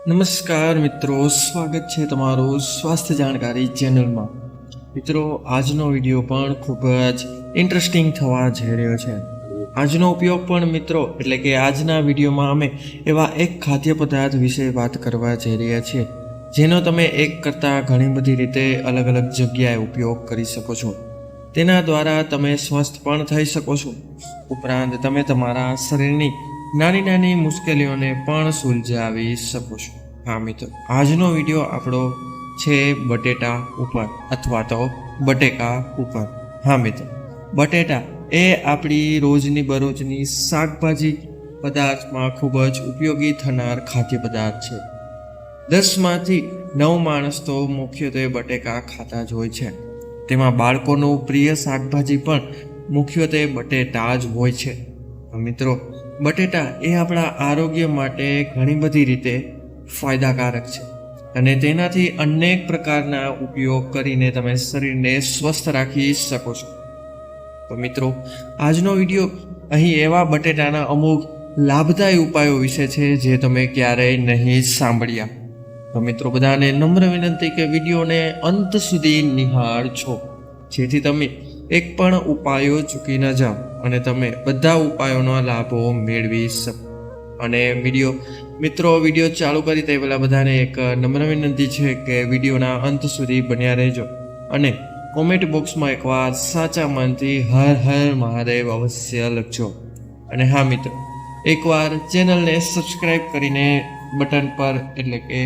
નમસ્કાર મિત્રો, સ્વાગત છે તમારું સ્વાસ્થ્ય જાણકારી ચેનલમાં। મિત્રો, આજનો વિડીયો પણ ખૂબ જ ઇન્ટરેસ્ટિંગ થવા જઈ રહ્યો છે। આજનો ઉપયોગ પણ મિત્રો એટલે કે આજના વિડીયોમાં અમે એવા એક ખાદ્ય પદાર્થ વિશે વાત કરવા જઈ રહ્યા છીએ જેનો તમે એક કરતાં ઘણી બધી રીતે અલગ અલગ જગ્યાએ ઉપયોગ કરી શકો છો। તેના દ્વારા તમે સ્વસ્થ પણ થઈ શકો છો, ઉપરાંત તમે તમારા શરીરની નાની નાની મુશ્કેલીઓને પણ સુલઝાવી શકો છો। હા મિત્રો, આજનો વિડીયો આપણો છે બટેટા ઉપર અથવા તો બટેકા ઉપર। હા મિત્રો, બટેટા એ આપણી રોજની બરોજની શાકભાજી પદાર્થમાં ખૂબ જ ઉપયોગી થનાર ખાદ્ય પદાર્થ છે। 10માંથી 9 માણસ તો મુખ્યત્વે બટેકા ખાતા જ હોય છે। તેમાં બાળકોનું પ્રિય શાકભાજી પણ મુખ્યત્વે બટેટા જ હોય છે। મિત્રો, બટેટા એ આપણા આરોગ્ય માટે ઘણી બધી રીતે ફાયદાકારક છે અને તેનાથી અનેક પ્રકારના ઉપયોગ કરીને તમે શરીરને સ્વસ્થ રાખી શકો છો। તો મિત્રો, આજનો વિડીયો અહીં એવા બટેટાના અમુક લાભદાયી ઉપાયો વિશે છે જે તમે ક્યારેય નહીં સાંભળ્યા। તો મિત્રો, બધાને નમ્ર વિનંતી કે વિડીયોને અંત સુધી નિહાળજો જેથી તમે એક પણ ઉપાયો ચૂકી ન જાઓ અને તમે બધા ઉપાયોના લાભો મેળવી શકો। અને વિડીયો ચાલુ કરી તે પહેલાં બધાને એક નમ્ર વિનંતી છે કે વિડીયોના અંત સુધી બન્યા રહેજો અને કોમેન્ટ બોક્સમાં એકવાર સાચા મનથી હર હર મહાદેવ અવશ્ય લખજો। અને હા મિત્રો, એકવાર ચેનલને સબસ્ક્રાઈબ કરીને બટન પર એટલે કે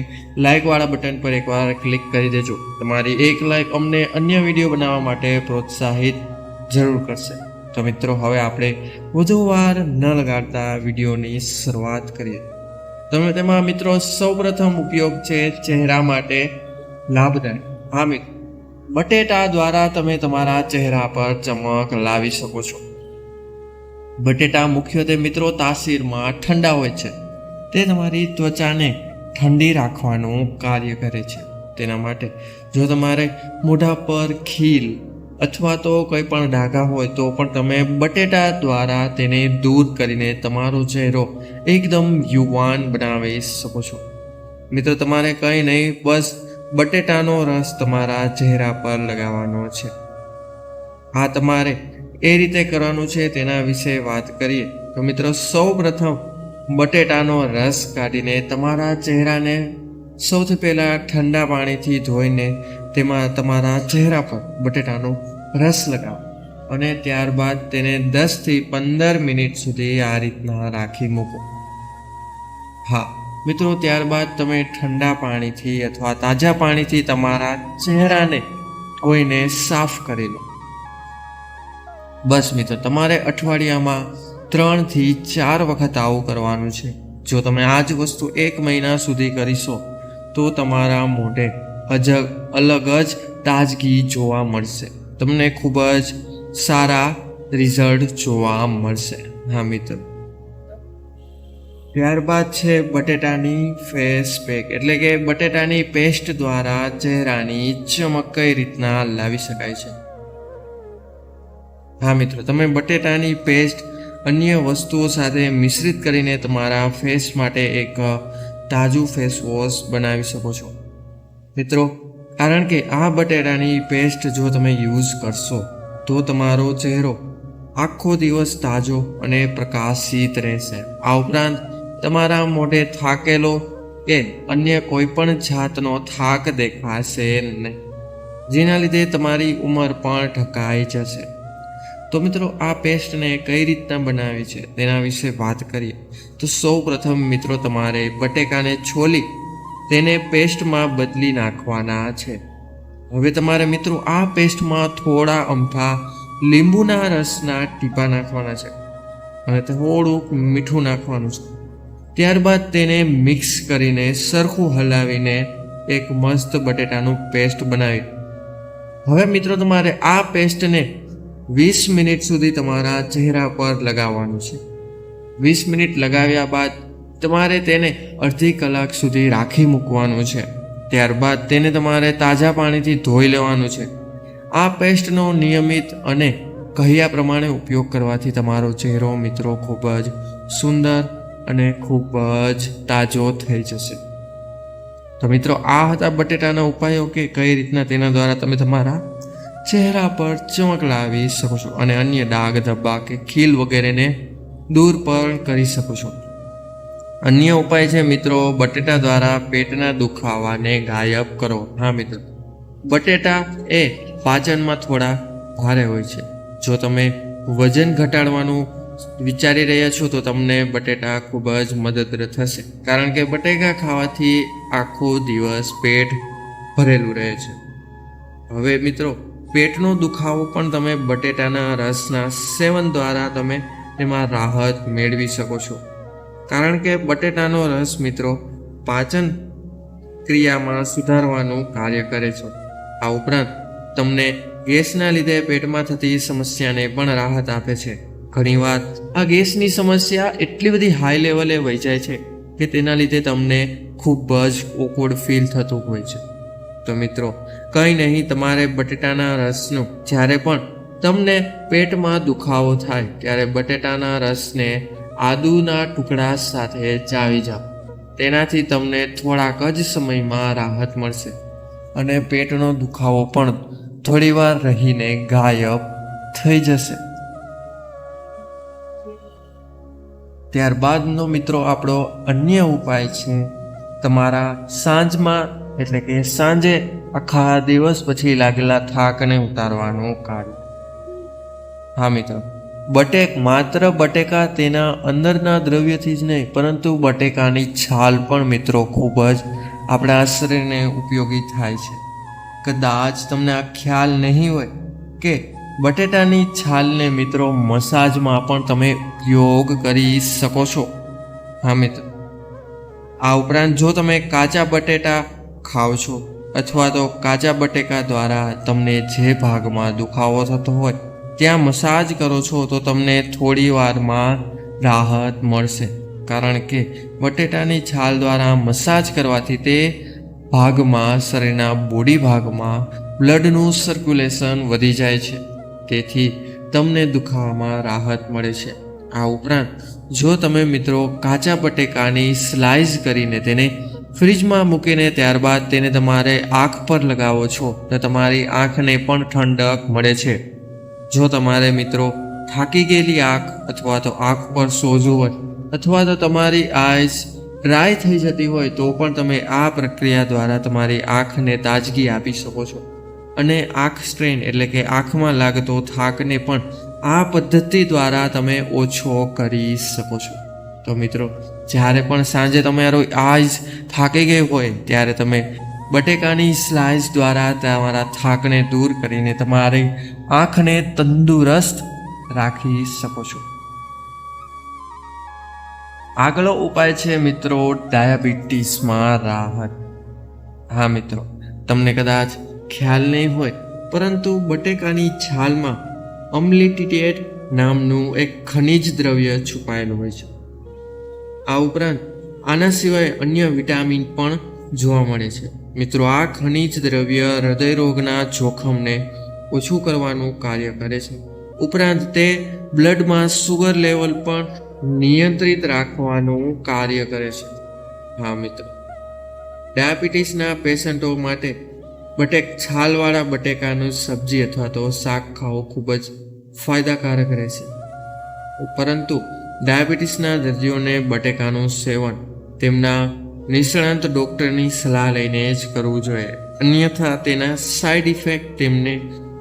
લાઇકવાળા બટન પર એકવાર ક્લિક કરી દેજો। તમારી એક લાઇક અમને અન્ય વિડીયો બનાવવા માટે પ્રોત્સાહિત જરૂર કરશે। તો મિત્રો, હવે આપણે વધુ વાર ન લગાડતા વિડીયોની શરૂઆત કરીએ। તેમાં મિત્રો સૌપ્રથમ ઉપયોગ છે ચહેરા માટે લાભદાયક। હા મિત્રો, બટેટા દ્વારા તમે તમારા ચહેરા પર ચમક લાવી શકો છો। બટેટા મુખ્યત્વે મિત્રો તાસીરમાં ઠંડા હોય છે। તે તમારી ત્વચાને ઠંડી રાખવાનું કાર્ય કરે છે। તેના માટે જો તમારે મોઢા પર ખીલ અથવા તો કોઈ પણ ડાઘા હોય તો પણ તમે બટેટા દ્વારા તેને દૂર કરીને તમારો ચહેરો એકદમ યુવાન બનાવી શકો છો। મિત્રો, તમારે કંઈ નહીં, બસ બટેટાનો રસ તમારા ચહેરા પર લગાવવાનો છે। આ તમારે એ રીતે કરવાનું છે તેના વિશે વાત કરીએ તો મિત્રો, સૌ પ્રથમ બટેટાનો રસ કાઢીને તમારા ચહેરાને સૌથી પહેલાં ઠંડા પાણીથી ધોઈને તેમાં તમારા ચહેરા પર બટેટાનો રસ લગાવો અને ત્યારબાદ તેને 10થી 15 મિનિટ સુધી આ રીતના રાખી મૂકો। હા મિત્રો, ત્યારબાદ તમે ઠંડા પાણીથી અથવા તાજા પાણીથી તમારા ચહેરાને ધોઈને સાફ કરી લો। બસ મિત્રો, તમારે અઠવાડિયામાં 3થી 4 વખત આવું કરવાનું છે। જો તમે આ જ વસ્તુ 1 મહિના સુધી કરીશો તો તમારા મોઢે અલગ જ તાજગી જોવા મળશે। તમને ખૂબ જ સારા રિઝલ્ટ જોવા મળશે। હા મિત્રો, ત્યારબાદ છે બટેટાની ફેસ પેક એટલે કે બટેટાની પેસ્ટ દ્વારા ચહેરાની ચમક કઈ રીતના લાવી શકાય છે। હા મિત્રો, તમે બટેટાની પેસ્ટ અન્ય વસ્તુઓ સાથે મિશ્રિત કરીને તમારા ફેસ માટે એક તાજું ફેસ વોશ બનાવી શકો છો। મિત્રો, કારણ કે આ બટેટાની પેસ્ટ જો તમે યુઝ કરશો તો તમારો ચહેરો આખો દિવસ તાજો અને પ્રકાશિત રહેશે। આ ઉપરાંત તમારા મોઢે થાકેલો કે અન્ય કોઈ પણ જાતનો થાક દેખાશે નહીં, જેના લીધે તમારી ઉંમર પણ ઢકાઈ જશે। તો મિત્રો, આ પેસ્ટને કઈ રીતના બનાવી છે તેના વિશે વાત કરીએ તો સૌ પ્રથમ મિત્રો, તમારે બટેકાને છોલી તેને પેસ્ટમાં બદલી નાખવાના છે। હવે તમારે મિત્રો આ પેસ્ટમાં થોડા અમથા લીંબુના રસના ટીપા નાખવાના છે અને થોડુંક મીઠું નાખવાનું છે। ત્યારબાદ તેને મિક્સ કરીને સરખું હલાવીને એક મસ્ત બટેટાનું પેસ્ટ બનાવી। હવે મિત્રો, તમારે આ પેસ્ટને 20 મિનિટ સુધી તમારા ચહેરા પર લગાવવાનું છે। 20 મિનિટ લગાવ્યા બાદ તમારે તેને અડધી કલાક સુધી રાખી મૂકવાનું છે। ત્યારબાદ તેને તમારે તાજા પાણીથી ધોઈ લેવાનું છે। આ પેસ્ટનો નિયમિત અને કહ્યા પ્રમાણે ઉપયોગ કરવાથી તમારો ચહેરો મિત્રો ખૂબ જ સુંદર અને ખૂબ જ તાજો થઈ જશે। તો મિત્રો આ હતા બટેટાના ઉપાયો કે કઈ રીતના તેના દ્વારા તમે તમારા ચહેરા પર ચમક લાવી શકો છો અને અન્ય ડાઘ ધબ્બા કે ખીલ વગેરેને દૂર પણ કરી શકો છો. અન્ય ઉપાય છે મિત્રો બટેટા દ્વારા પેટના દુખાવાને ગાયબ કરો. હા મિત્રો, બટેટા એ પાચનમાં થોડા ભારે હોય છે. જો તમે વજન ઘટાડવાનું વિચારી રહ્યા છો તો તમને બટેટા ખૂબ જ મદદરૂપ થશે, કારણ કે બટેકા ખાવાથી આખો દિવસ પેટ ભરેલું રહે છે. હવે મિત્રો પેટનો દુખાવો પણ તમે બટેટાના રસના સેવન દ્વારા તમે તેમાં રાહત મેળવી શકો છો, કારણ કે બટેટાનો રસ મિત્રો પાચન ક્રિયામાં સુધારવાનું કાર્ય કરે છે. આ ઉપરાંત તમને ગેસના લીધે પેટમાં થતી સમસ્યાને પણ રાહત આપે છે. ઘણીવાર આ ગેસની સમસ્યા એટલી બધી હાઈ લેવલે વહી જાય છે કે તેના લીધે તમને ખૂબ જ ઓકવર્ડ ફીલ થતું હોય છે. તો મિત્રો કંઈ નહીં, તમારે બટેટાના રસનું જ્યારે પણ તમને પેટમાં દુખાવો થાય ત્યારે બટેટાના રસને આદુના ટુકડા સાથે ચાવી જાઓ. તેનાથી તમને થોડાક જ સમયમાં રાહત મળશે અને પેટનો દુખાવો પણ થોડીવાર રહીને ગાયબ થઈ જશે. ત્યારબાદનો મિત્રો આપણો અન્ય ઉપાય છે તમારા સાંજમાં એટલે કે સાંજે આખા દિવસ પછી લાગેલા થાકને ઉતારવાનું કાર્ય. હા મિત્રો, માત્ર બટેકા તેના અંદરના દ્રવ્યથી જ નહીં પરંતુ બટેકાની છાલ પણ મિત્રો ખૂબ જ આપણા શરીરને ઉપયોગી થાય છે. કદાચ તમને આ ખ્યાલ નહીં હોય કે બટેટાની છાલને મિત્રો મસાજમાં પણ તમે ઉપયોગ કરી શકો છો. હા મિત્રો, આ ઉપરાંત જો તમે કાચા બટેટા ખાઓ છો અથવા તો કાચા બટેકા દ્વારા તમને જે ભાગમાં દુખાવો થતો હોય ત્યાં મસાજ કરો છો તો તમને થોડી વારમાં રાહત મળશે, કારણ કે બટેટાની છાલ દ્વારા મસાજ કરવાથી તે ભાગમાં શરીરના બોડી ભાગમાં બ્લડનું સર્ક્યુલેશન વધી જાય છે, તેથી તમને દુખાવામાં રાહત મળે છે. આ ઉપરાંત જો તમે મિત્રો કાચા બટેકાની સ્લાઇસ કરીને તેને ફ્રીજમાં મૂકીને ત્યારબાદ તેને તમારે આંખ પર લગાવો છો તો તમારી આંખને પણ ઠંડક મળે છે. જો તમારે મિત્રો થાકી ગયેલી આંખ અથવા તો આંખ પર સોજો હોય અથવા તો તમારી આઈસ ડ્રાય થઈ જતી હોય તો પણ તમે આ પ્રક્રિયા દ્વારા તમારી આંખને તાજગી આપી શકો છો અને આંખ સ્ટ્રેન એટલે કે આંખમાં લાગતો થાકને પણ આ પદ્ધતિ દ્વારા તમે ઓછો કરી શકો છો. તો મિત્રો જ્યારે પણ સાંજે તમારો આઈસ થાકી ગઈ હોય ત્યારે તમે બટેકાની સ્લાઇસ દ્વારા તમારા થાકને દૂર કરીને તમારી આંખને તંદુરસ્ત રાખી શકો છો. આગલો ઉપાય છે મિત્રો ડાયાબિટીસમાં રાહત. હા મિત્રો, તમને કદાચ ખ્યાલ નહીં હોય પરંતુ બટેકાની છાલમાં અમ્લિટિટેટ નામનું એક ખનિજ દ્રવ્ય છુપાયેલું હોય છે. આ ઉપરાંત આના સિવાય અન્ય વિટામિન પણ જોવા મળે છે. મિત્રો આ ખનિજ દ્રવ્ય હૃદયરોગના જોખમને ઓછું કરવાનું કાર્ય કરે છે. ઉપરાંત તે બ્લડમાં સુગર લેવલ પણ નિયંત્રિત રાખવાનું કાર્ય કરે છે. હા મિત્રો, ડાયાબિટીસના પેશન્ટો માટે છાલવાળા બટેકાનું સબ્જી અથવા તો શાક ખાવું ખૂબ જ ફાયદાકારક રહેશે. પરંતુ ડાયાબિટીસના દર્દીઓને બટેકાનું સેવન તેમના નિષ્ણાંત ડૉક્ટરની સલાહ લઈને જ કરવું જોઈએ, અન્યથા તેના સાઇડ ઇફેક્ટ તેમને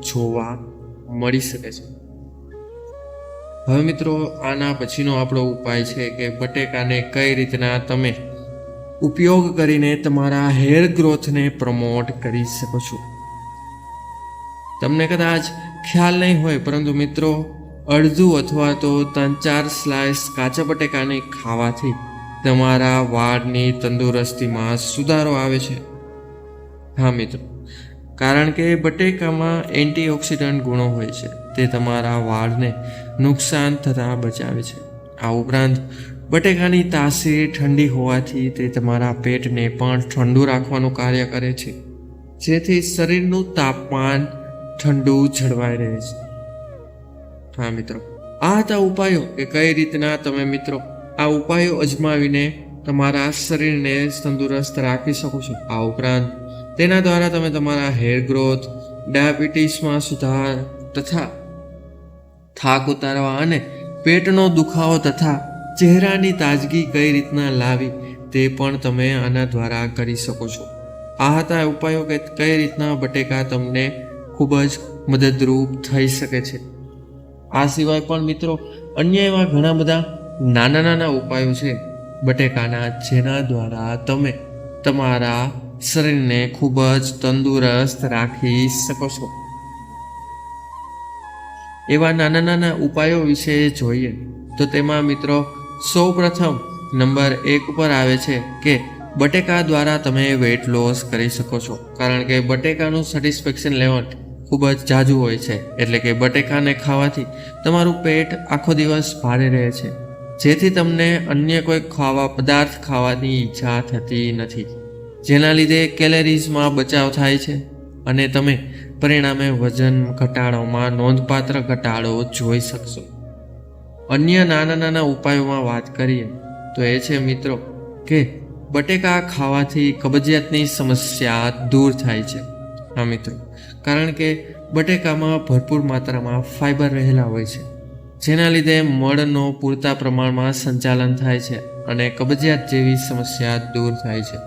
જોવા મળી શકે છે. હવે મિત્રો આના પછીનો આપણો ઉપાય છે કે બટેકાને કઈ રીતના તમે ઉપયોગ કરીને તમારા હેર ગ્રોથને પ્રમોટ કરી શકો છો. તમને કદાચ ખ્યાલ નહીં હોય પરંતુ મિત્રો અડધું અથવા તો 3-4 સ્લાઇસ કાચા બટેકાને ખાવાથી તમારા વાળની તંદુરસ્તીમાં સુધારો આવે છે. હા મિત્રો, કારણ કે બટેકામાં એન્ટીઓક્સિડન્ટ ગુણો હોય છે, તે તમારા વાળને નુકસાન થતાં બચાવે છે. આ ઉપરાંત બટેકાની તાસીર ઠંડી હોવાથી તે તમારા પેટને પણ ઠંડુ રાખવાનું કાર્ય કરે છે, જેથી શરીરનું તાપમાન ઠંડુ જળવાઈ રહે છે. હા મિત્રો, આ હતા ઉપાયો કે કઈ રીતના તમે મિત્રો આ ઉપાયો અજમાવીને તમારા શરીરને તંદુરસ્ત રાખી શકો છો. આ ઉપરાંત તેના દ્વારા તમે તમારા હેર ગ્રોથ, ડાયાબિટીસમાં સુધાર તથા થાક ઉતારવા અને પેટનો દુખાવો તથા ચહેરાની તાજગી કઈ રીતના લાવી તે પણ તમે આના દ્વારા કરી શકો છો. આ હતા ઉપાયો કે કઈ રીતના બટેકા તમને ખૂબ જ મદદરૂપ થઈ શકે છે. આ સિવાય પણ મિત્રો અન્ય એવા ઘણા બધા નાના નાના ઉપાયો છે બટેકાના, જેના દ્વારા તમે તમારા શરીરને ખૂબ જ તંદુરસ્ત રાખી શકો છો. એવા નાના નાના ઉપાયો વિશે જોઈએ તો તેમાં મિત્રો સૌપ્રથમ નંબર 1 ઉપર આવે છે કે બટેકા દ્વારા તમે વેઇટ લોસ કરી શકો છો. કારણ કે બટેકાનું સેટિસ્ફેક્શન લેવલ ખૂબ જ ઝાઝું હોય છે, એટલે કે બટેકાને ખાવાથી તમારું પેટ આખો દિવસ ભારે રહે છે, જેથી તમને અન્ય કોઈ પદાર્થ ખાવાની ઈચ્છા થતી નથી, જેના લીધે કેલરીઝમાં બચાવ થાય છે અને તમે પરિણામે વજન ઘટાડવામાં નોંધપાત્ર ઘટાડો જોઈ શકશો. અન્ય નાના નાના ઉપાયોમાં વાત કરીએ તો એ છે મિત્રો કે બટેકા ખાવાથી કબજિયાતની સમસ્યા દૂર થાય છે. હા મિત્રો, કારણ કે બટેકામાં ભરપૂર માત્રામાં ફાઇબર રહેલા હોય છે, જેના લીધે મળનો પૂરતા પ્રમાણમાં સંચાલન થાય છે અને કબજિયાત જેવી સમસ્યા દૂર થાય છે.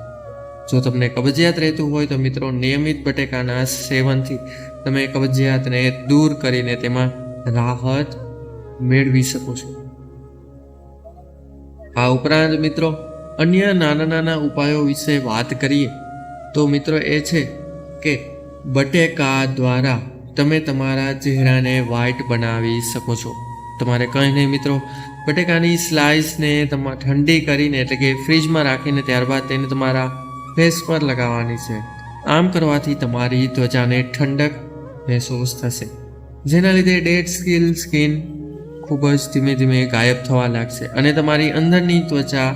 જો તમને કબજિયાત રહેતું હોય તો મિત્રો નિયમિત બટેકાના સેવનથી તમે કબજિયાતને દૂર કરીને તેમાં રાહત મેળવી શકો છો. આ ઉપરાંત મિત્રો અન્ય નાના નાના ઉપાયો વિશે વાત કરીએ તો મિત્રો એ છે કે બટેકા દ્વારા તમે તમારા ચહેરાને વ્હાઇટ બનાવી શકો છો. તમારે કંઈ નહીં મિત્રો, બટેકાની સ્લાઇસને ઠંડી કરીને એટલે કે ફ્રીજમાં રાખીને ત્યારબાદ તેને તમારા ફેસ પર લગાવવાની છે. આમ કરવાથી તમારી ત્વચાને ઠંડક મહેસૂસ થશે, જેના લીધે ડેડ સ્કિન ખૂબ જ ધીમે ધીમે ગાયબ થવા લાગશે અને તમારી અંદરની ત્વચા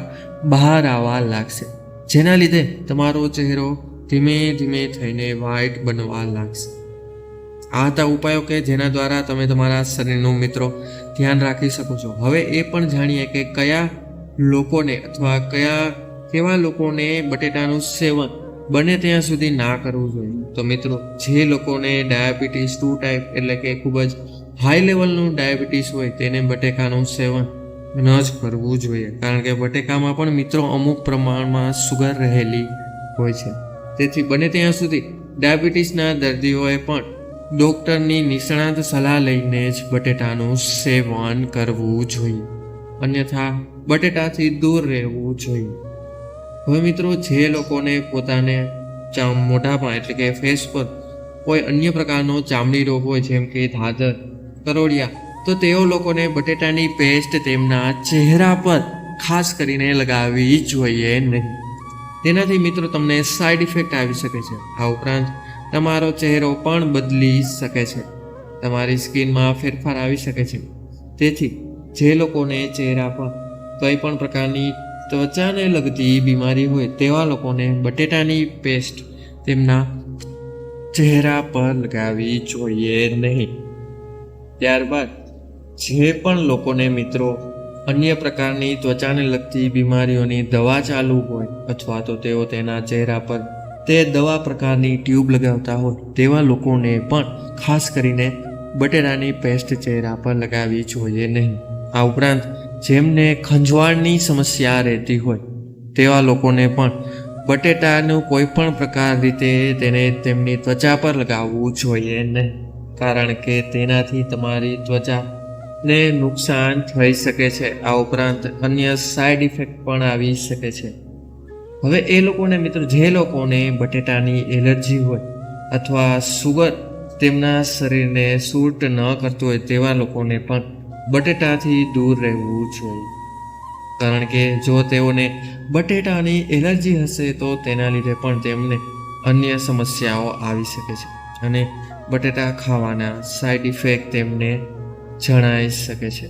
બહાર આવવા લાગશે, જેના લીધે તમારો ચહેરો ધીમે ધીમે થઈને વ્હાઇટ બનવા લાગશે. આ હતા ઉપાયો કે જેના દ્વારા તમે તમારા શરીરનું મિત્રો ધ્યાન રાખી શકો છો. હવે એ પણ જાણીએ કે કયા લોકોને અથવા કેવા લોકોને બટેટાનું સેવન બને ત્યાં સુધી ના કરવું જોઈએ. તો મિત્રો જે લોકોને ડાયાબિટીસ 2 ટાઈપ એટલે કે ખૂબ જ હાઈ લેવલનું ડાયાબિટીસ હોય તેને બટેકાનું સેવન ન જ કરવું જોઈએ, કારણ કે બટેકામાં પણ મિત્રો અમુક પ્રમાણમાં સુગર રહેલી હોય છે. તેથી બને ત્યાં સુધી ડાયાબિટીસના દર્દીઓએ પણ ડૉક્ટરની નિષ્ણાત સલાહ લઈને જ બટેટાનું સેવન કરવું જોઈએ, અન્યથા બટેટાથી દૂર રહેવું જોઈએ. હવે મિત્રો જે લોકોને પોતાને મોઢામાં એટલે કે ફેસ પર કોઈ અન્ય પ્રકારનો ચામડી રોગ હોય, જેમ કે ધાધર, કરોળિયા, તો તેઓ લોકોને બટેટાની પેસ્ટ તેમના ચહેરા પર ખાસ કરીને લગાવવી જોઈએ નહીં. તેનાથી મિત્રો તમને સાઈડ ઇફેક્ટ આવી શકે છે. આ ઉપરાંત તમારો ચહેરો પણ બદલી શકે છે, તમારી સ્કિનમાં ફેરફાર આવી શકે છે. તેથી જે લોકોને ચહેરા પર કંઈ પણ પ્રકારની ત્વચાને લગતી બીમારી હોય તેવા લોકોને બટેટાની પેસ્ટ તેમના ચહેરા પર લગાવવી જોઈએ નહીં. ત્યારબાદ જે પણ લોકોને મિત્રો અન્ય પ્રકારની ત્વચાને લગતી બીમારીઓની દવા ચાલુ હોય અથવા તો તેઓ તેના ચહેરા પર તે દવા પ્રકારની ટ્યુબ લગાવતા હોય તેવા લોકોને પણ ખાસ કરીને બટેટાની પેસ્ટ ચહેરા પર લગાવવી જોઈએ નહીં. આ ઉપરાંત જેમને ખંજવાળની સમસ્યા રહેતી હોય તેવા લોકોને પણ બટેટાનું કોઈ પણ પ્રકાર રીતે તેને તેમની ત્વચા પર લગાવવું જોઈએ નહીં, કારણ કે તેનાથી તમારી ત્વચાને નુકસાન થઈ શકે છે. આ ઉપરાંત અન્ય સાઈડ ઇફેક્ટ પણ આવી શકે છે. હવે એ લોકોને મિત્રો જે લોકોને બટેટાની એલર્જી હોય અથવા સુગર તેમના શરીરને સૂટ ન કરતું હોય તેવા લોકોને પણ બટેટાથી દૂર રહેવું જોઈએ, કારણ કે જો તેઓને બટેટાની એલર્જી હશે તો તેના લીધે પણ તેમને અન્ય સમસ્યાઓ આવી શકે છે અને બટેટા ખાવાના સાઈડ ઇફેક્ટ તેમને જણાઈ શકે છે.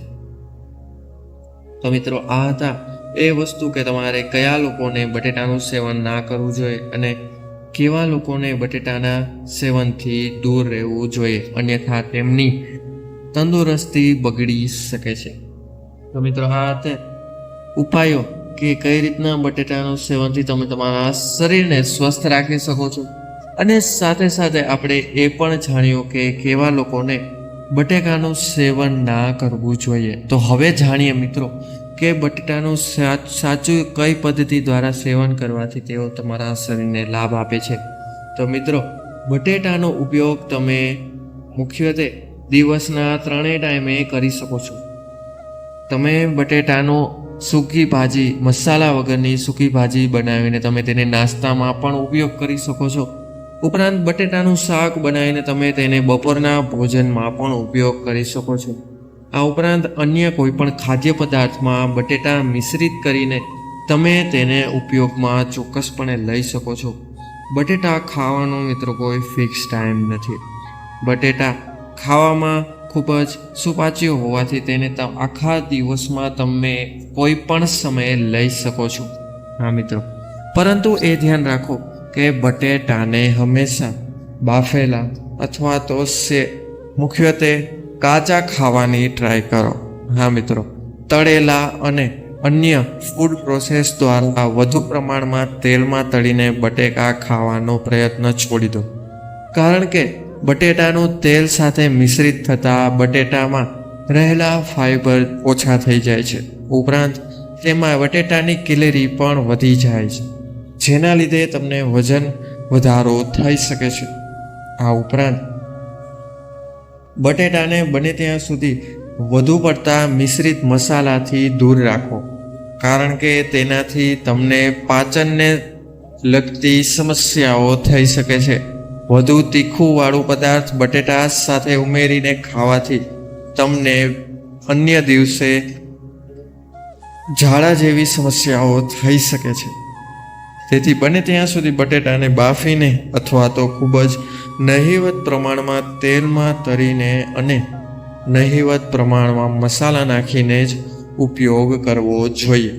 તો મિત્રો આ હતા એ વસ્તુ કે તમારે કયા લોકોને બટેટાનું સેવન ના કરવું જોઈએ અને કેવા લોકોને બટેટાના સેવનથી દૂર રહેવું જોઈએ, અન્યથા તેમની તંદુરસ્તી બગડી શકે છે. તો મિત્રો આ હતા ઉપાયો કે કઈ રીતના બટેટાનું સેવનથી તમે તમારા શરીરને સ્વસ્થ રાખી શકો છો, અને સાથે સાથે આપણે એ પણ જાણ્યું કે કેવા લોકોને બટેકાનું સેવન ના કરવું જોઈએ. તો હવે જાણીએ મિત્રો કે બટેટાનું સાચું કઈ પદ્ધતિ દ્વારા સેવન કરવાથી તેઓ તમારા શરીરને લાભ આપે છે. તો મિત્રો, બટેટાનો ઉપયોગ તમે મુખ્યત્વે દિવસના 3 ટાઈમે કરી શકો છો. તમે બટેટાનો સૂકી ભાજી, મસાલા વગરની સૂકી ભાજી બનાવીને તમે તેને નાસ્તામાં પણ ઉપયોગ કરી શકો છો. ઉપરાંત બટેટાનું શાક બનાવીને તમે તેને બપોરના ભોજનમાં પણ ઉપયોગ કરી શકો છો. આ ઉપરાંત અન્ય કોઈ પણ ખાદ્ય પદાર્થમાં બટેટા મિશ્રિત કરીને તમે તેને ઉપયોગમાં ચોક્કસપણે લઈ શકો છો. બટેટા ખાવાનો મિત્રો કોઈ ફિક્સ ટાઈમ નથી. બટેટા ખાવામાં ખૂબ જ સુપાચ્ય હોવાથી તેને આખા દિવસમાં તમે કોઈ પણ સમયે લઈ શકો છો. હા મિત્રો, પરંતુ એ ધ્યાન રાખો કે બટેટાને હંમેશા બાફેલા અથવા તો મુખ્યત્વે કાચા ખાવાની ટ્રાય કરો. હા મિત્રો, તળેલા અને અન્ય ફૂડ પ્રોસેસ દ્વારા વધુ પ્રમાણમાં તેલમાં તળીને બટેકા ખાવાનો પ્રયત્ન છોડી દો, કારણ કે બટેટાનું તેલ સાથે મિશ્રિત થતાં બટેટામાં રહેલા ફાઇબર ઓછા થઈ જાય છે. ઉપરાંત તેમાં બટેટાની કેલરી પણ વધી જાય છે, જેના લીધે તમને વજન વધારો થઈ શકે છે. આ ઉપરાંત બટેટાને બને ત્યાં સુધી વધુ પડતા મિશ્રિત મસાલાથી દૂર રાખો, કારણ કે તેનાથી તમને પાચનને લગતી સમસ્યાઓ થઈ શકે છે. વધુ તીખું વાળું પદાર્થ બટેટા સાથે ઉમેરીને ખાવાથી તમને અન્ય દિવસે ઝાડા જેવી સમસ્યાઓ થઈ શકે છે. તેથી બને ત્યાં સુધી બટેટાને બાફીને અથવા તો ખૂબ જ નહિવત પ્રમાણમાં તેલમાં તળીને અને નહિવત પ્રમાણમાં મસાલા નાખીને જ ઉપયોગ કરવો જોઈએ.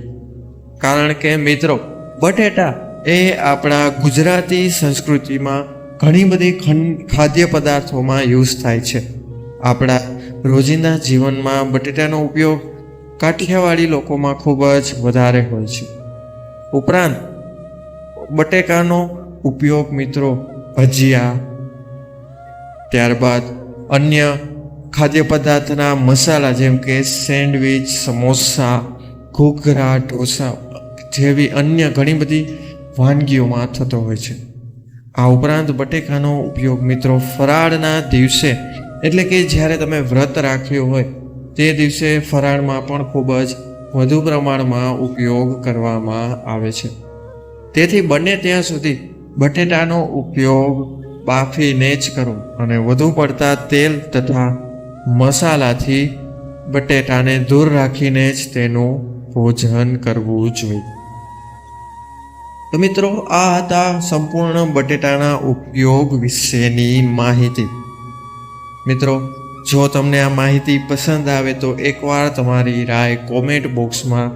કારણ કે મિત્રો, બટેટા એ આપણા ગુજરાતી સંસ્કૃતિમાં ઘણી બધી ખાદ્ય પદાર્થોમાં યુઝ થાય છે. આપણા રોજિંદા જીવનમાં બટેટાનો ઉપયોગ કાઠિયાવાડી લોકોમાં ખૂબ જ વધારે હોય છે. ઉપરાંત બટેકાનો ઉપયોગ મિત્રો ભજીયા, ત્યારબાદ અન્ય ખાદ્ય પદાર્થના મસાલા જેમ કે સેન્ડવિચ, સમોસા, ઘૂઘરા, ઢોસા જેવી અન્ય ઘણી બધી વાનગીઓમાં થતો હોય છે. આ ઉપરાંત બટેકાનો ઉપયોગ મિત્રો ફરાળના દિવસે, એટલે કે જ્યારે તમે વ્રત રાખ્યું હોય તે દિવસે ફરાળમાં પણ ખૂબ જ વધુ પ્રમાણમાં ઉપયોગ કરવામાં આવે છે. તેથી બને ત્યાં સુધી બટેટાનો ઉપયોગ બાફીને જ કરો અને વધુ પડતા તેલ તથા મસાલાથી બટેટાને દૂર રાખીને જ તેનું ભોજન કરવું જોઈએ. તો મિત્રો, આ હતા સંપૂર્ણ બટેટાના ઉપયોગ વિશેની માહિતી. મિત્રો, જો તમને આ માહિતી પસંદ આવે તો એકવાર તમારી રાય કોમેન્ટ બોક્સમાં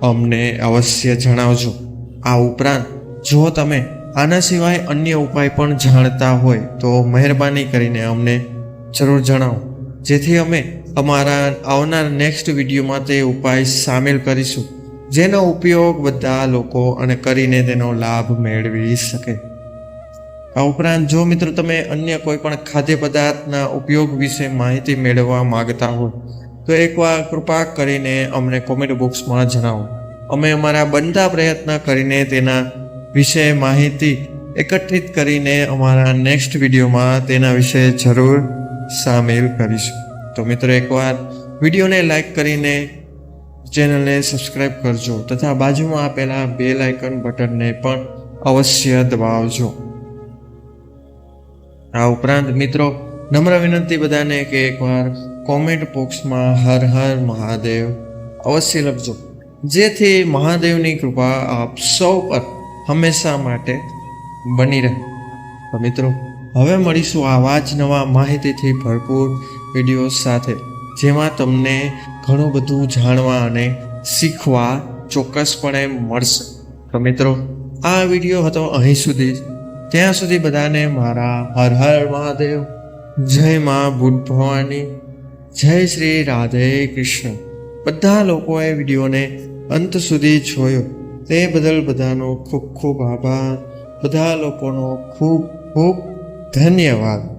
અમને અવશ્ય જણાવજો. આ ઉપરાંત જો તમે આના સિવાય અન્ય ઉપાય પણ જાણતા હોય તો મહેરબાની કરીને અમને જરૂર જણાવો, જેથી અમે અમારા આવનાર નેક્સ્ટ વિડીયોમાં તે ઉપાય સામેલ કરીશું, જેનો ઉપયોગ બધા લોકો અને કરીને તેનો લાભ મેળવી શકે. આ ઉપરાંત જો મિત્રો તમે અન્ય કોઈ પણ ખાદ્ય પદાર્થના ઉપયોગ વિશે માહિતી મેળવવા માંગતા હોય તો એકવાર કૃપા કરીને અમને કોમેન્ટ બોક્સમાં જણાવો. અમે અમારા બનતા પ્રયત્ન કરીને તેના વિશે માહિતી એકત્રિત કરીને અમારા નેક્સ્ટ વિડીયોમાં તેના વિશે જરૂર સામેલ કરીશું. તો મિત્રો, એકવાર વિડીયોને લાઈક કરીને ચેનલને સબસ્ક્રાઈબ કરજો તથા બાજુમાં આપેલા બેલ આઇકન બટનને પણ અવશ્ય દબાવજો. આ ઉપરાંત મિત્રો, નમ્ર વિનંતી બધાને કે એકવાર કોમેન્ટ બોક્સમાં હર હર મહાદેવ અવશ્ય લખજો, જેથી મહાદેવની કૃપા આપ સૌ પર હંમેશા માટે બની રહે. તો મિત્રો, હવે મળીશું આવા જ નવા માહિતીથી ભરપૂર વિડીયો સાથે, જેમાં તમને ઘણું બધું જાણવા અને શીખવા ચોક્કસપણે મળશે. તો મિત્રો, આ વિડીયો હતો અહીં સુધી. ત્યાં સુધી બધાને મારા હર હર મહાદેવ, જય મા બુદ્ધ ભવાની, જય શ્રી રાધે કૃષ્ણ. બધા લોકોએ વિડીયોને અંત સુધી જોયો તે બદલ બધાનો ખૂબ ખૂબ આભાર. બધા લોકોનો ખૂબ ખૂબ ધન્યવાદ.